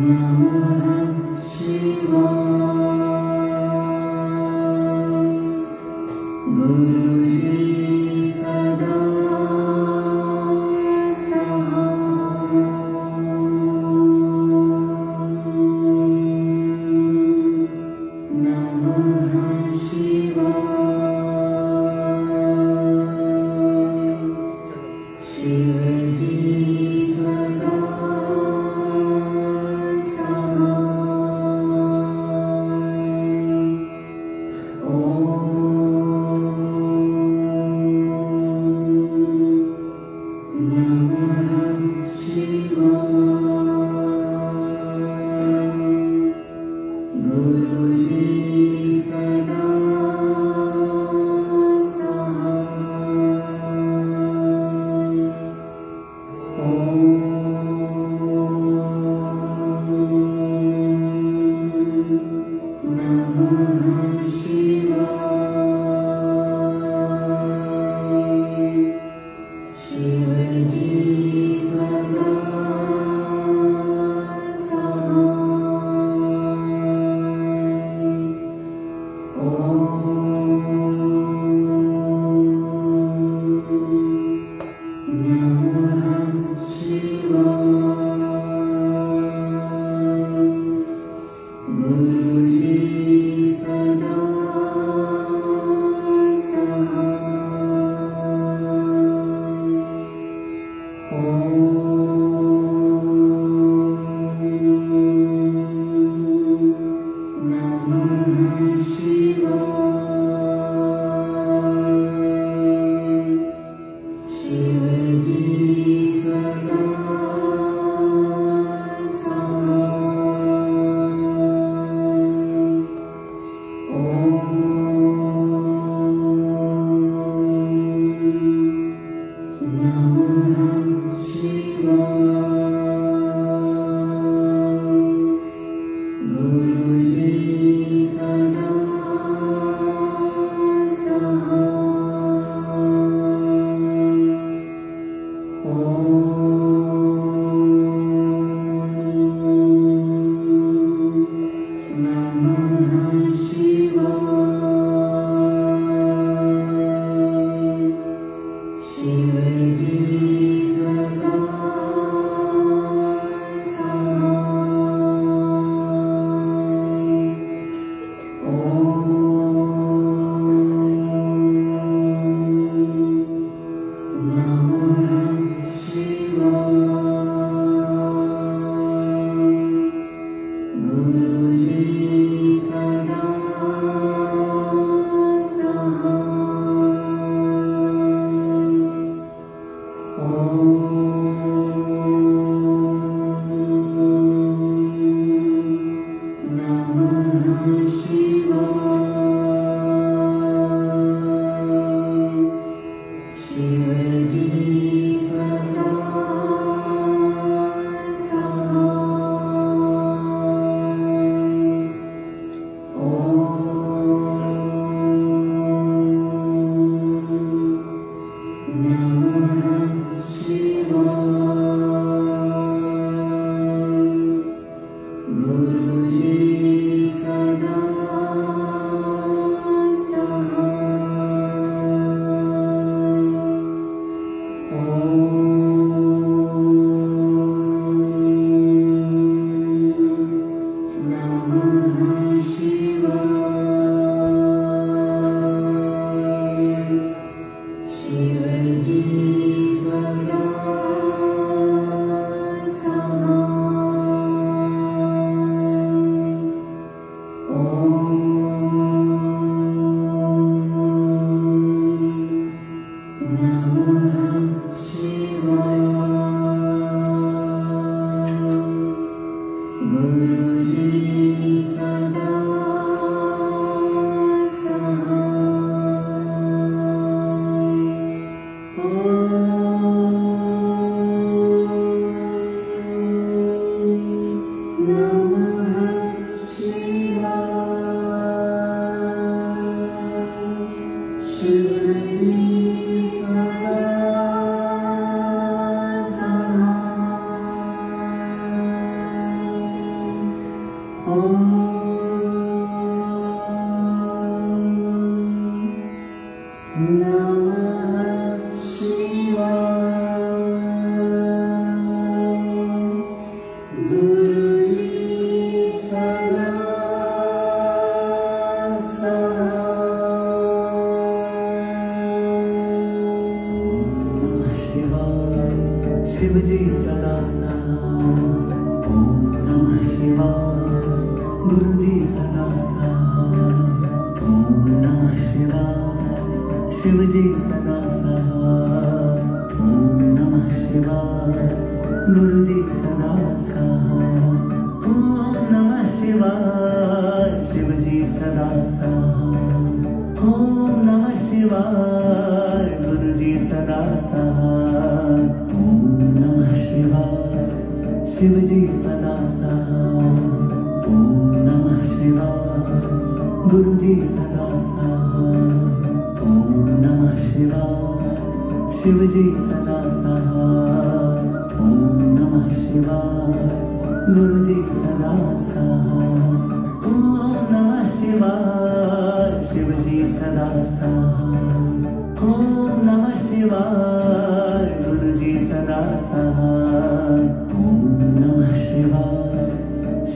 Namah Shivaya.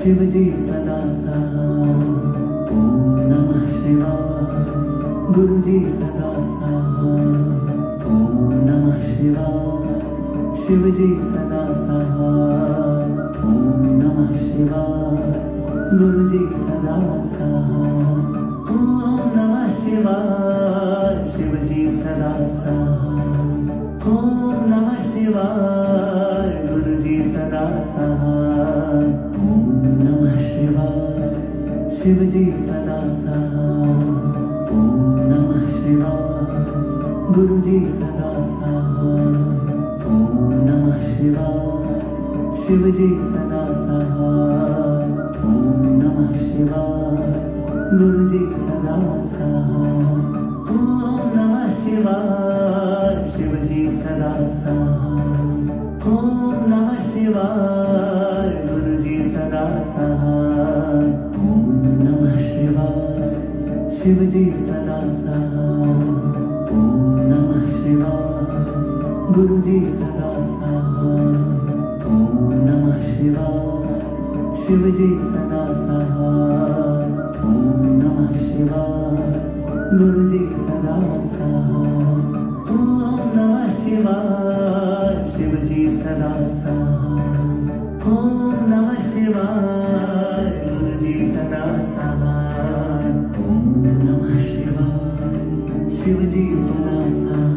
Shiv जी सदा साथ। ओम नमः शिवाय। गुरु जी सदा साथ। ओम नमः शिवाय। शिव जी सदा साथ। ओम नमः शिवाय। गुरु जी सदा साथ। ओम नमः शिवाय। शिव जी सदा साथ। ओम नमः शिवाय। गुरु जी सदा साथ। ओम नमः शिवाय। शिव जी सदा साथ। ओम नमः शिवाय। गुरु जी सदा साथ। ओम नमः शिवाय। शिव जी सदा साथ। ओम नमः शिवाय। गुरु जी सदा साथ। ओम नमः शिवाय। शिव जी सदा साथ। ओम नमः शिवाय। गुरु जी सदा साथ। ओम नमः शिवाय। शिव जी सदा साथ। ओम नमः शिवाय। गुरु जी सदा साथ। ओम नमः शिवाय। शिव जी सदा साथ। ओम नमः शिवाय। गुरु जी सदा साथ। ओम नमः शिवाय। शिव जी सदा साथ। ओम नमः शिवाय। गुरु जी सदा साथ। ओम नमः शिवाय। शिव जी सदा साथ।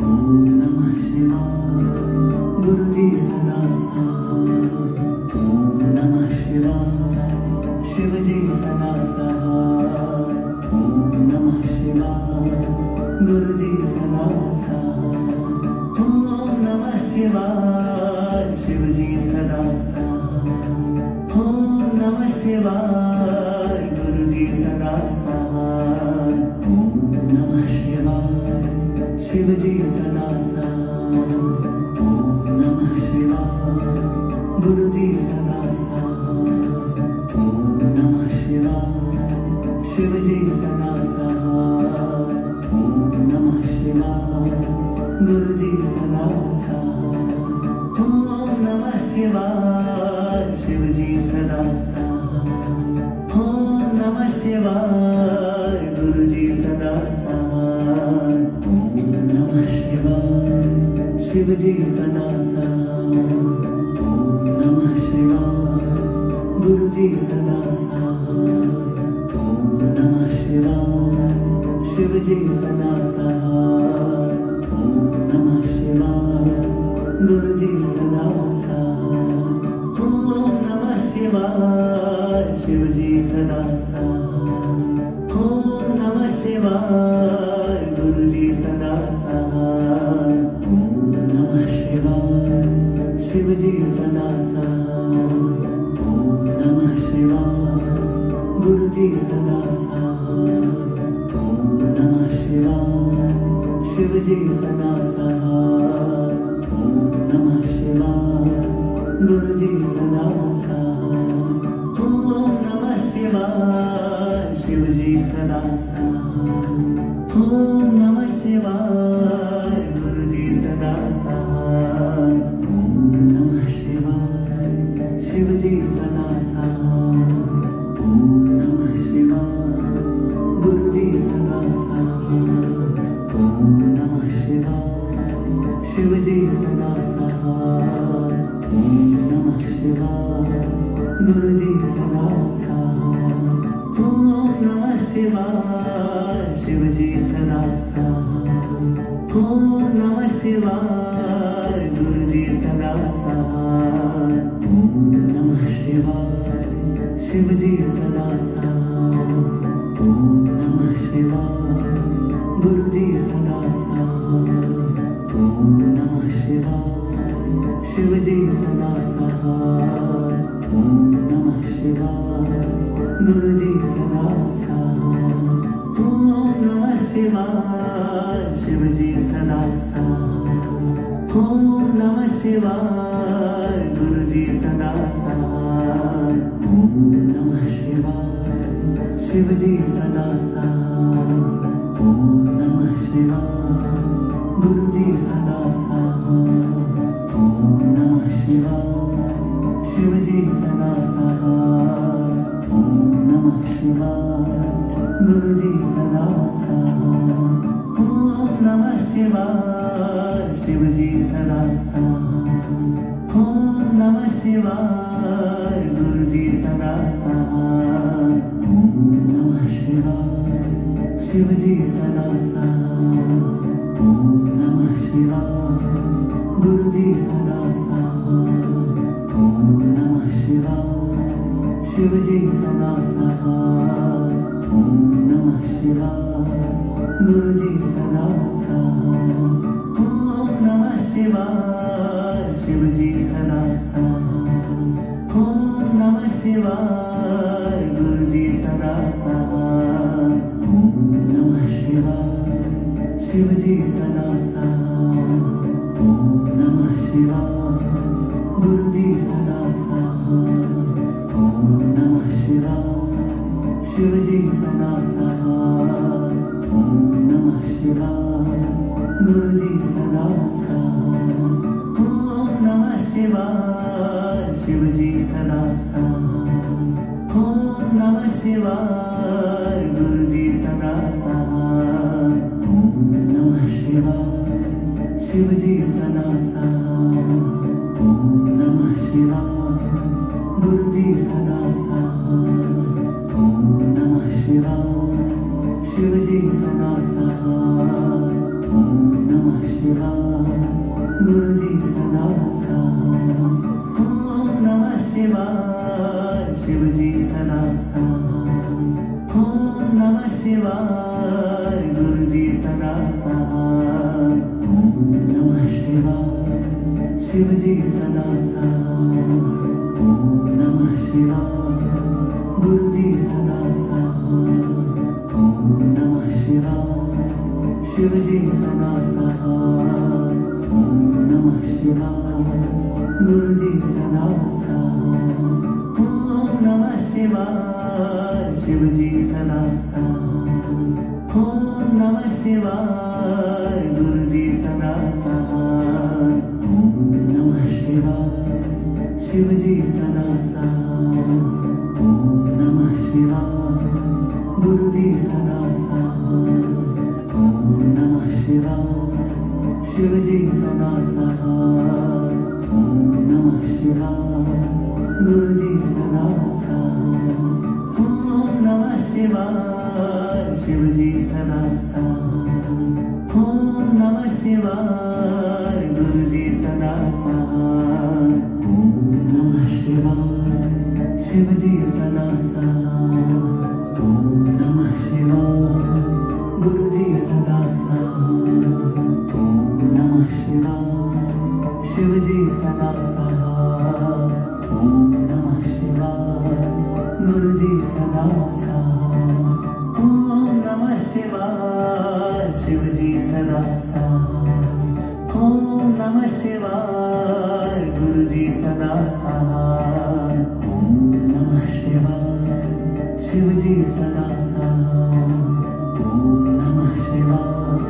ओम नमः शिवाय। गुरु जी सदा साथ। ओम नमः शिवाय। शिव जी सदा साथ। ओम नमः शिवाय। गुरु जी सदा साथ। ओम नमः शिवाय। शिव जी सदा साथ। ओम नमः शिवाय। गुरु जी सदा साथ। ओम नमः शिवाय। शिव जी सदा साथ। ओम नमः शिवाय। गुरु जी सदा साथ। ओम नमः शिवाय। शिव जी सदा साथ। ओम नमः शिवाय। गुरु जी सदा साथ। ओम नमः शिवाय। शिव जी सदा साथ। ओम नमः शिवाय। गुरु जी सदा साथ। ओम नमः शिवाय। शिव जी सदा साथ। ओम नमः शिवाय। गुरु जी सदा साथ। ओम नमः शिवाय। शिव जी सदा साथ। ओम नमः शिवाय। गुरु जी सदा साथ। ओम नमः शिवाय। शिव जी सदा साथ। ओम नमः शिवाय। गुरु जी सदा साथ। ओम नमः शिवाय। शिव जी सदा साथ। ओम नमः शिवाय। गुरु जी सदा साथ। ओम नमः शिवाय। शिव जी सदा साथ। ओम नमः शिवाय। गुरु जी सदा साथ। ओम नमः शिवाय। शिव जी सदा साथ। ओम नमः शिवाय। गुरु जी सदा साथ। ओम नमः शिवाय। शिव जी सदा साथ। ओम नमः शिवाय। गुरु जी सदा साथ। ओम नमः शिवाय। शिव जी सदा साथ। ओम नमः शिवाय। गुरु जी सदा साथ। ओम नमः शिवाय। शिव जी सदा साथ। ओम नमः शिवाय। गुरु जी सदा साथ। ओम नमः शिवाय। शिव जी सदा साथ। ओम नमः शिवाय। गुरु जी सदा साथ। ओम नमः शिवाय। शिव जी सदा साथ। ओम नमः शिवाय। गुरु जी सदा साथ। ओम नमः शिवाय। शिव जी सदा साथ। ओम नमः शिवाय। गुरु जी सदा साथ। ओम नमः शिवाय। शिव जी सदा साथ। ओम नमः शिवाय। गुरु जी सदा साथ। ओम नमः शिवाय। शिव जी सदा साथ। शिवाय गुरु जी सदा सहाय। ओम नमः शिवाय शिव जी सदा सहाय। ओम नमः शिवाय गुरु जी सदा सहाय। ओम नमः शिवाय शिव जी सदा सहाय। ओम नमः शिवाय गुरु जी सदा सहाय। ओम नमः शिवाय शिव जी सदा सहाय। ओम नमः शिवाय गुरु जी सदा सहाय। ओम नमः शिवाय शिव जी सदा सहाय। ओम नमः शिवाय गुरु जी सदा सहाय। ओम नमः शिवाय शिव जी सदा सहाय। ओम नमः शिवाय गुरु जी सदा सहाय। ओम नमः शिवाय शिव जी सदा सहाय। ओम नमः शिवाय गुरु जी सदा सहाय। ओम नमः शिवाय शिव जी सदा सहाय। ओम नमः शिवाय गुरु जी सदा सहाय। ओम नमः शिवाय शिव जी सदा सहाय। ओम नमः शिवाय गुरु जी सदा सहाय। ओम नमः शिवाय शिव जी सदा सहाय। ओम नमः शिवाय गुरु जी सदा सहाय। ओम नमः शिवाय शिव जी सदा सहाय। ओम नमः शिवाय गुरु जी सदा सहाय। ओम नमः शिवाय शिव जी सदा सहाय। ओम नमः शिवाय गुरु जी सदा सहाय। ओम नमः शिवाय शिव जी सदा सहाय। ओम नमः शिवाय गुरु जी सदा सहाय। ओम नमः शिवाय शिव जी सदा सहाय। ओम नमः शिवाय गुरु जी सदा सहाय। ओम नमः शिवाय शिव जी सदा सहाय। ओम नमः शिवाय गुरु जी सदा सहाय। ओम नमः शिवाय शिव जी सदा सहाय। ओम नमः शिवाय गुरु जी सदा सहाय। ओम नमः शिवाय शिव जी सदा सहाय। ओम नमः शिवाय गुरु जी सदा सहाय। ओम नमः शिवाय शिव जी सदा सहाय। ओम नमः शिवाय गुरु जी सदा सहाय। ओम नमः शिवाय शिव जी सदा सहाय। ओम नमः शिवाय गुरु जी सदा सहाय। ओम नमः शिवाय शिव जी सदा सहाय। ओम नमः शिवाय गुरु जी सदा सहाय। ओम नमः शिवाय शिव जी सदा सहाय। ओम नमः शिवाय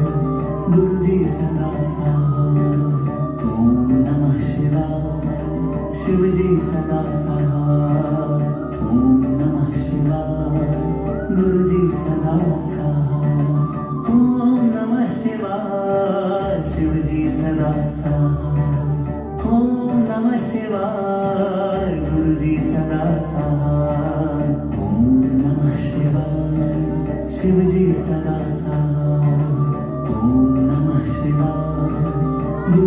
गुरु जी सदा सहाय। ओम नमः शिवाय शिव जी सदा सहाय। ओम नमः शिवाय गुरु जी सदा सहाय। ओम नमः शिवाय शिव जी सदा सहाय। ओम नमः शिवाय गुरु जी सदा सहाय। ओम नमः शिवाय शिव जी सदा सहाय। ओम नमः शिवाय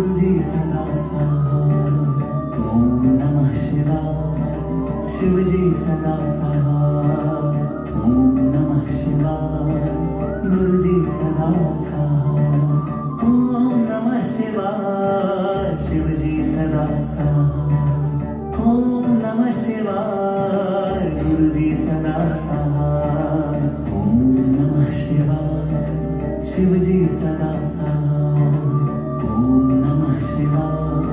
गुरु जी सदा सहाय। ओम नमः शिवाय शिव जी सदा सहाय। ओम नमः शिवाय गुरु जी सदा सहाय। ओम नमः शिवाय शिव जी सदा सहाय। ओम नमः शिवाय गुरु जी सदा सहाय। ओम नमः शिवाय शिव जी सदा सहाय। ओम नमः शिवाय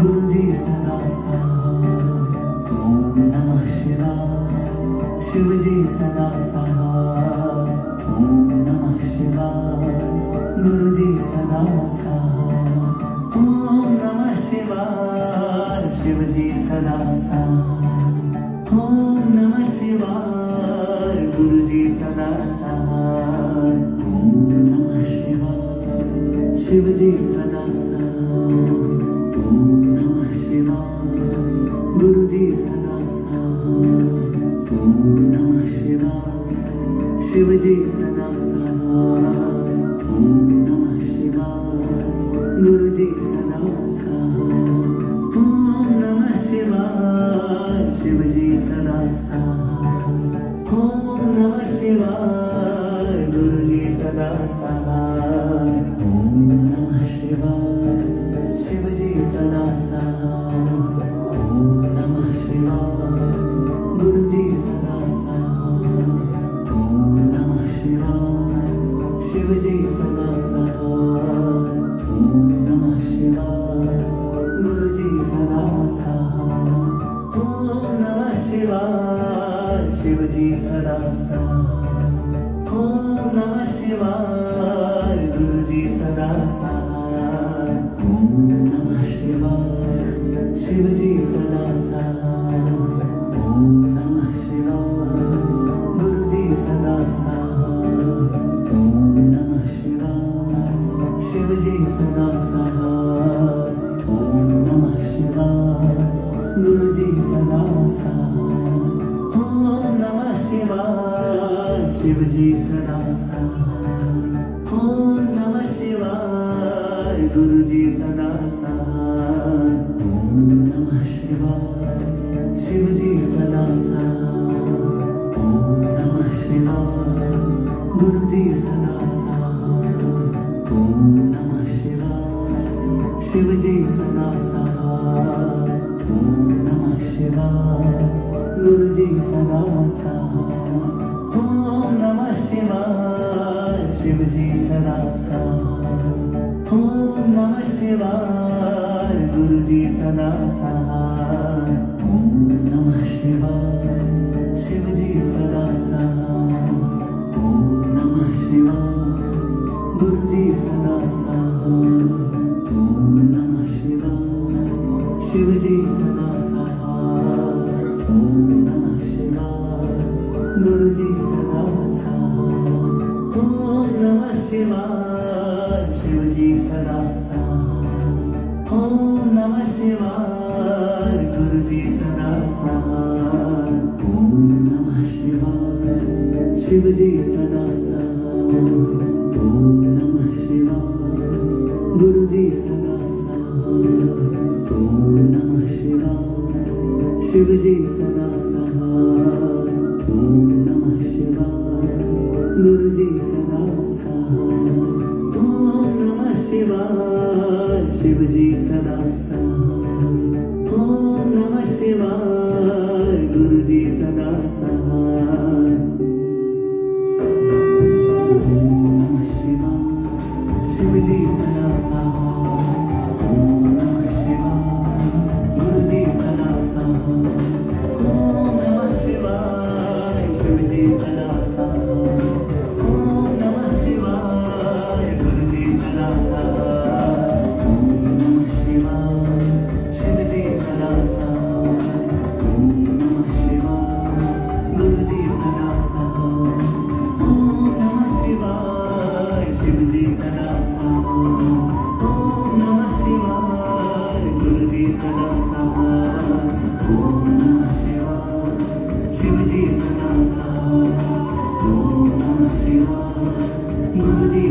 गुरु जी सदा सहाय। ओम नमः शिवाय शिव जी सदा सहाय। ओम नमः शिवाय गुरु जी सदा सहाय। ओम नमः शिवाय शिव जी सदा सहाय। ओम नमः शिवाय शिव जी सदा सहाय। ओम नमः शिवाय। गुरु जी सदा सहाय। ओम नमः शिवाय। शिव जी सदा सहाय। ओम नमः शिवाय। गुरु जी सदा सहाय। ओम नमः शिवाय। शिव जी सदा सहाय। ओम नमः शिवाय। गुरु जी सदा सहाय। ओम नमः शिवाय। शिव जी सदा सहाय। ओम नमः शिवाय। गुरु जी सदा सहाय। ओम नमः शिवाय। शिव जी सदा सहाय। ओम नमः शिवाय। गुरु जी सदा सहाय। ओम नमः शिवाय। शिव जी सदा सहाय। ओम नमः शिवाय। गुरु जी सदा सहाय। ओम नमः शिवाय। शिव जी सदा सहाय। ओम नमः शिवाय। गुरु जी सदा सहाय। ओम नमः शिवाय। शिव जी सदा सहाय। ओम नमः शिवाय। गुरु जी सदा सहाय। ओम नमः शिवाय। शिव जी सदा सहाय। ओम नमः शिवाय। गुरु जी सदा सहाय। ओम नमः शिवाय। शिव जी सदा सहाय। ओम नमः शिवाय। गुरु जी सदा सहाय। ओम नमः शिवाय। शिव जी सदा सहाय। ओम नमः शिवाय। गुरु जी सदा सहाय। ओम नमः शिवाय। शिव जी सदा सहाय। ओम नमः शिवाय। गुरु जी सदा सहाय। ओम नमः शिवाय। शिव जी सदा सहाय। ओम नमः शिवाय। गुरु जी सदा सहाय। ओम नमः शिवाय। शिव जी सदा सहाय। ओम नमः शिवाय। गुरु जी सदा सहाय। ओम नमः शिवाय। शिव जी सदा सहाय। ओम नमः शिवाय। गुरु जी सदा सहाय। ओम नमः शिवाय। शिव जी सदा सहाय। ओम नमः शिवाय। गुरु जी सदा सहाय। ओम नमः शिवाय। शिव जी सदा सहाय। ओम नमः शिवाय। गुरु जी सदा सहाय। ओम नमः शिवाय। शिव जी सदा सहाय। ओम नमः शिवाय। गुरु जी सदा सहाय। ओम नमः शिवाय। शिव जी सदा सहाय। ओम नमः शिवाय। गुरु जी सदा सहाय। ओम नमः शिवाय। शिव जी सदा सहाय। ओम नमः शिवाय। गुरु जी सदा सहाय। ओम नमः शिवाय। शिव जी सदा सहाय। ओम नमः शिवाय। गुरु जी सदा सहाय। ओम नमः शिवाय। शिव जी सदा सहाय। ओम नमः शिवाय। गुरु जी